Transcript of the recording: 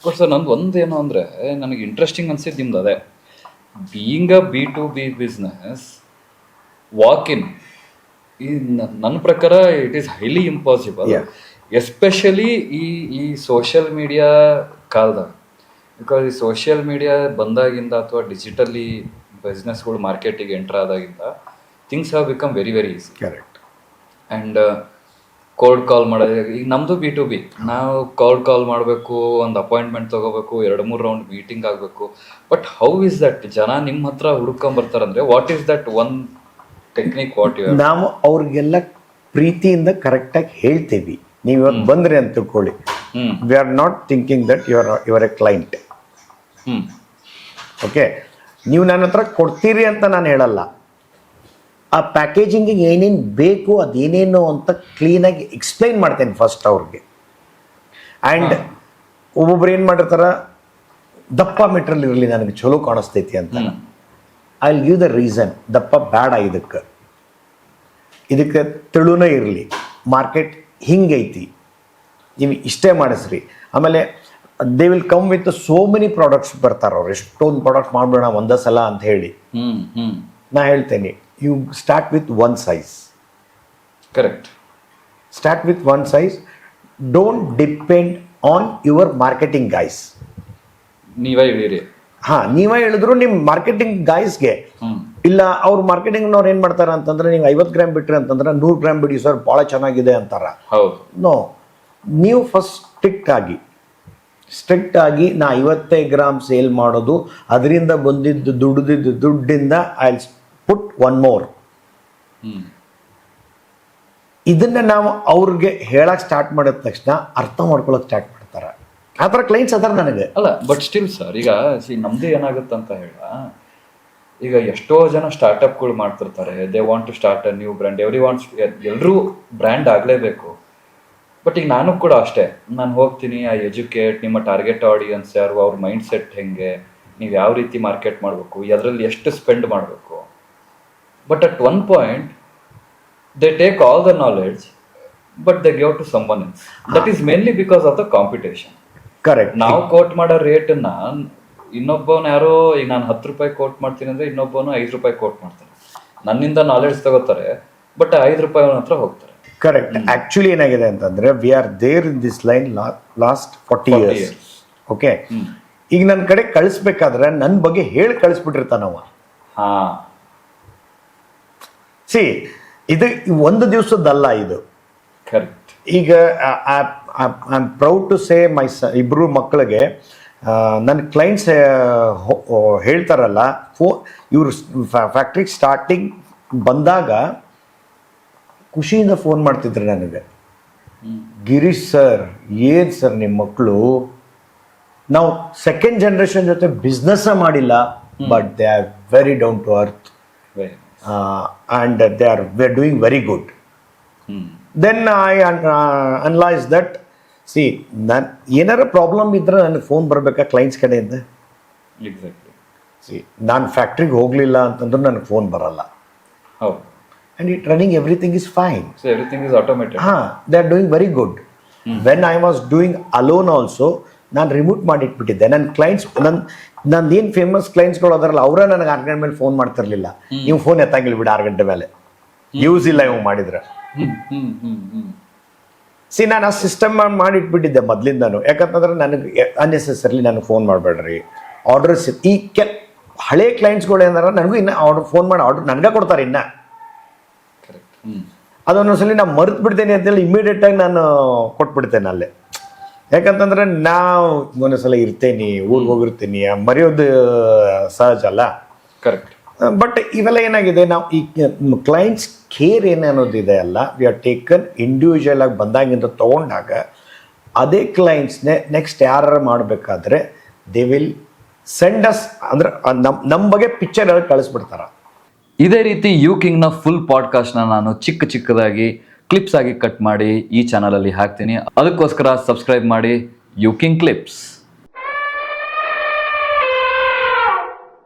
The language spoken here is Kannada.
ಬಟ್ ಸರ್ ನಂದು ಒಂದೇನು ಅಂದರೆ ನನಗೆ ಇಂಟ್ರೆಸ್ಟಿಂಗ್ ಅನ್ಸಿದ್ದು ನಿಮ್ದು ಅದೇ being a B2B business walk in ಈ ನನ್ನ ಪ್ರಕಾರ it is highly impossible, especially ಈ ಸೋಷಿಯಲ್ ಮೀಡಿಯಾ ಕಾಲದಾಗ. ಬಿಕಾಸ್ ಈ ಸೋಷಿಯಲ್ ಮೀಡಿಯಾ ಬಂದಾಗಿಂದ ಅಥವಾ ಡಿಜಿಟಲಿ ಬಿಸ್ನೆಸ್ಗಳು ಮಾರ್ಕೆಟಿಗೆ ಎಂಟರ್ ಆದಾಗಿಂದ things have become very very easy. Correct. And cold call ಮಾಡೋದು, ಈಗ ನಮ್ಮದು B2B, ನಾವು ಕೋಲ್ಡ್ ಕಾಲ್ ಮಾಡಬೇಕು, ಒಂದು ಅಪಾಯಿಂಟ್ಮೆಂಟ್ ತೊಗೋಬೇಕು, 2-3 ರೌಂಡ್ ಮೀಟಿಂಗ್ ಆಗಬೇಕು. ಬಟ್ ಹೌ ಇಸ್ ದಟ್ ಜನ ನಿಮ್ಮ ಹತ್ರ ಹುಡ್ಕೊಂಬರ್ತಾರಂದ್ರೆ what is that one technique what you ನಾವು ಅವ್ರಿಗೆಲ್ಲ ಪ್ರೀತಿಯಿಂದ ಕರೆಕ್ಟಾಗಿ ಹೇಳ್ತೀವಿ. ನೀವು ಇವತ್ತು ಬಂದ್ರಿ ಅಂತ ತಿಳ್ಕೊಳ್ಳಿ, we are not thinking that your A client. Okay, ನೀವು ನನ್ನ ಹತ್ರ ಕೊಡ್ತೀರಿ ಅಂತ ನಾನು ಹೇಳಲ್ಲ. ಆ ಪ್ಯಾಕೇಜಿಂಗಿಗೆ ಏನೇನು ಬೇಕು ಅದೇನೇನು ಅಂತ ಕ್ಲೀನಾಗಿ ಎಕ್ಸ್ಪ್ಲೈನ್ ಮಾಡ್ತೇನೆ ಫಸ್ಟ್ ಅವ್ರಿಗೆ. ಆ್ಯಂಡ್ ಒಬ್ಬೊಬ್ರು ಏನು ಮಾಡಿರ್ತಾರೆ, ದಪ್ಪ ಮೆಟ್ರಲ್ ಇರಲಿ ನನಗೆ ಚಲೋ ಕಾಣಿಸ್ತೈತಿ ಅಂತ. I will give the reason. ದಪ್ಪ ಬೇಡ, ಇದಕ್ಕೆ ತೆಳುನೇ ಇರಲಿ, ಮಾರ್ಕೆಟ್ ಹಿಂಗೈತಿ, ನೀವು ಇಷ್ಟೇ ಮಾಡಿಸ್ರಿ. ಆಮೇಲೆ they will come with so many products ಬರ್ತಾರೆ ಅವ್ರು. ಎಷ್ಟೊಂದು ಪ್ರಾಡಕ್ಟ್ ಮಾಡ್ಬಿಡೋಣ ಒಂದೇ ಸಲ ಅಂತ ಹೇಳಿ ನಾ ಹೇಳ್ತೇನೆ, you start with one size. Correct. Start with one size. Don't depend on your marketing guys. ನೀವೇ ಹೇಳಿರಿ. ಹಾಂ, ನೀವೇ ಹೇಳಿದ್ರು ನಿಮ್ಮ ಮಾರ್ಕೆಟಿಂಗ್ ಗೈಸ್ಗೆ. ಇಲ್ಲ, ಅವ್ರು ಮಾರ್ಕೆಟಿಂಗ್ನವ್ರು ಏನು ಮಾಡ್ತಾರೆ ಅಂತಂದ್ರೆ, ನೀವು 50 ಗ್ರಾಮ್ ಬಿಟ್ರಿ ಅಂತಂದ್ರೆ 100 ಗ್ರಾಮ್ ಬಿಡಿ ಸರ್, ಭಾಳ ಚೆನ್ನಾಗಿದೆ ಅಂತಾರ. ಹೌದು. ನೋ, ನೀವು ಫಸ್ಟ್ ಸ್ಟ್ರಿಕ್ಟ್ ಆಗಿ ನಾ 55 ಗ್ರಾಮ್ ಸೇಲ್ ಮಾಡೋದು, ಅದರಿಂದ ಬಂದಿದ್ದು ದುಡ್ಡಿಂದ ಐ ಪುಟ್ ಒನ್ ಮೋರ್. ಇದನ್ನ ನಾವು ಅವ್ರಿಗೆ ಹೇಳಕ್ ಸ್ಟಾರ್ಟ್ ಮಾಡಿದ ತಕ್ಷಣ ಅರ್ಥ ಮಾಡ್ಕೊಳಕ್ ಸ್ಟಾರ್ಟ್ ಮಾಡ್ತಾರೆ. ಆ ಥರ ಕ್ಲೈಂಟ್ಸ್ ಅದಾರ ನನಗೆ. ಅಲ್ಲ, ಬಟ್ ಸ್ಟಿಲ್ ಸರ್, ಈಗ ನಮ್ದು ಏನಾಗುತ್ತೆ ಅಂತ ಹೇಳ, ಈಗ ಎಷ್ಟೋ ಜನ ಸ್ಟಾರ್ಟಪ್ಗಳು ಮಾಡ್ತಿರ್ತಾರೆ. They want to start a new brand, ಎಲ್ಲರೂ ಬ್ರ್ಯಾಂಡ್ ಆಗಲೇಬೇಕು. ಬಟ್ ಈಗ ನಾನು ಕೂಡ ಅಷ್ಟೇ, ನಾನು ಹೋಗ್ತೀನಿ, ಐ ಎಜುಕೇಟ್ ನಿಮ್ಮ ಟಾರ್ಗೆಟ್ ಆಡಿಯನ್ಸ್ ಯಾರು, ಅವ್ರ ಮೈಂಡ್ ಸೆಟ್ ಹೆಂಗೆ, ನೀವು ಯಾವ ರೀತಿ ಮಾರ್ಕೆಟ್ ಮಾಡಬೇಕು, ಅದರಲ್ಲಿ ಎಷ್ಟು ಸ್ಪೆಂಡ್ ಮಾಡಬೇಕು. But at one point they take all the knowledge but they give to someone else. That is mainly because of the competition. Correct. ನಾವು ಕೋಟ್ ಮಾಡೋ ರೇಟನ್ನ ಇನ್ನೊಬ್ಬವನು ಯಾರೋ, ಈಗ ನಾನು 10 ರೂಪಾಯಿ ಕೋಟ್ ಮಾಡ್ತೀನಿ ಅಂದರೆ ಇನ್ನೊಬ್ಬನು 5 ರೂಪಾಯಿ ಕೋಟ್ ಮಾಡ್ತಾನೆ. ನನ್ನಿಂದ ನಾಲೆಡ್ಜ್ ತಗೋತಾರೆ, ಬಟ್ 5 ರೂಪಾಯಿ ಅವನ ಹತ್ರ ಹೋಗ್ತಾರೆ. ಕರೆಕ್ಟ್. ಆಕ್ಚುಲಿ ಏನಾಗಿದೆ ಅಂತಂದ್ರೆ, we are there in this line last 40 years. Okay, ಈಗ ನನ್ನ ಕಡೆ ಕಳಿಸ್ಬೇಕಾದ್ರೆ ನನ್ನ ಬಗ್ಗೆ ಹೇಳಿ ಕಳಿಸ್ಬಿಟ್ಟಿರ್ತಾನವ. ಸಿ, ಇದು ಒಂದು ದಿವಸದ್ದಲ್ಲ ಇದು. ಕರೆಕ್ಟ್. ಈಗ I am proud to say my ಇಬ್ಬರು ಮಕ್ಕಳಿಗೆ ನನ್ನ ಕ್ಲೈಂಟ್ಸ್ ಹೇಳ್ತಾರಲ್ಲ, ಇವರು ಫ್ಯಾಕ್ಟ್ರಿಗೆ ಸ್ಟಾರ್ಟಿಂಗ್ ಬಂದಾಗ ಖುಷಿಯಿಂದ ಫೋನ್ ಮಾಡ್ತಿದ್ರು ನನಗೆ, ಗಿರೀಶ್ ಸರ್, ಏನು ಸರ್ ನಿಮ್ಮ ಮಕ್ಕಳು, ನಾವು ಸೆಕೆಂಡ್ ಜನರೇಷನ್ ಜೊತೆ ಬಿಸ್ನೆಸ್ ಮಾಡಿಲ್ಲ, but they are very down to earth and they are doing very good. Then I analyse that, see, ನಾನು ಏನಾರ ಪ್ರಾಬ್ಲಮ್ ಇದ್ರೆ ನನಗೆ ಫೋನ್ ಬರಬೇಕಾ ಕ್ಲೈಂಟ್ಸ್ ಕಡೆಯಿಂದ. ಸಿ, ನಾನು ಫ್ಯಾಕ್ಟ್ರಿಗೆ ಹೋಗಲಿಲ್ಲ ಅಂತಂದ್ರೆ ನನಗೆ ಫೋನ್ ಬರಲ್ಲ. ಹೌದು. And it running, everything is fine. So everything is automated. They are doing very good. When I was doing alone also, ನಾನು ರಿಮೂಟ್ ಮಾಡಿಟ್ಬಿಟ್ಟಿದ್ದೆ. ನನ್ನ ಕ್ಲೈಂಟ್ಸ್, ನಂದು ಏನು ಫೇಮಸ್ ಕ್ಲೈಂಟ್ಸ್ಗಳು ಅದಾರಲ್ಲ, ಅವರೇ ನನಗೆ 6 ಗಂಟೆ ಮೇಲೆ ಫೋನ್ ಮಾಡ್ತಿರ್ಲಿಲ್ಲ. ನೀವು ಫೋನ್ ಎತ್ತಂಗಿಲ್ಲ ಬಿಡಿ 6 ಗಂಟೆ ಮೇಲೆ, ಯೂಸ್ ಇಲ್ಲ ಇವ್ ಮಾಡಿದ್ರೆ. ಸಿ, ನಾನು ಆ ಸಿಸ್ಟಮ್ ಮಾಡಿಟ್ಬಿಟ್ಟಿದ್ದೆ ಮೊದಲಿಂದನು. ಯಾಕಂತಂದ್ರೆ ನನಗೆ ಅನ್ನೆಸೆಸರಿಲಿ ನನಗೆ ಫೋನ್ ಮಾಡಬೇಡ್ರಿ, ಆರ್ಡರ್ಸ್ ಈ ಹಳೆ ಕ್ಲೈಂಟ್ಸ್ಗಳು ಏನಾರ ನನಗೂ ಇನ್ನು ಫೋನ್ ಮಾಡಿ ಆರ್ಡರ್ ನನಗೆ ಕೊಡ್ತಾರೆ. ಇನ್ನು ಅದೊಂದೊಂದ್ಸಲಿ ನಾನು ಮರೆತು ಬಿಡ್ತೇನೆ ಅಂತೇಳಿ ಇಮಿಡಿಯೇಟಾಗಿ ನಾನು ಕೊಟ್ಬಿಡ್ತೇನೆ ಅಲ್ಲೇ. ಯಾಕಂತಂದ್ರೆ ನಾವು ಒಂದೊಂದ್ಸಲ ಇರ್ತೇನೆ, ಊರಿಗೆ ಹೋಗಿರ್ತೀನಿ, ಮರೆಯೋದು ಸಹಜ ಅಲ್ಲ. ಕರೆಕ್ಟ್. ಬಟ್ ಇವೆಲ್ಲ ಏನಾಗಿದೆ, ನಾವು ಈ ಕ್ಲೈಂಟ್ಸ್ ಕೇರ್ ಏನನ್ನೋದಿದೆ ಅಲ್ಲ, ವಿ ಆರ್ ಟೇಕನ್ ಇಂಡಿವಿಜುವಲ್ ಆಗಿ ಬಂದಾಗಿಂದ ತೊಗೊಂಡಾಗ ಅದೇ ಕ್ಲೈಂಟ್ಸ್ನೇ ನೆಕ್ಸ್ಟ್ ಯಾರು ಮಾಡಬೇಕಾದ್ರೆ ದೇ ವಿಲ್ ಸೆಂಡ್ ಅಸ್, ಅಂದ್ರೆ ನಮ್ಮ ಬಗ್ಗೆ ಪಿಕ್ಚರ್ ಎಲ್ಲ ಕಳಿಸ್ಬಿಡ್ತಾರೆ. ಇದೇ ರೀತಿ ಕಿಂಗ್ನ ಫುಲ್ ಪಾಡ್ಕಾಸ್ಟ್ನ ನಾನು ಚಿಕ್ಕದಾಗಿ ಕ್ಲಿಪ್ಸ್ ಆಗಿ ಕಟ್ ಮಾಡಿ ಈ ಚಾನಲಲ್ಲಿ ಹಾಕ್ತೀನಿ. ಅದಕ್ಕೋಸ್ಕರ ಸಬ್ಸ್ಕ್ರೈಬ್ ಮಾಡಿ ಕಿಂಗ್ ಕ್ಲಿಪ್ಸ್.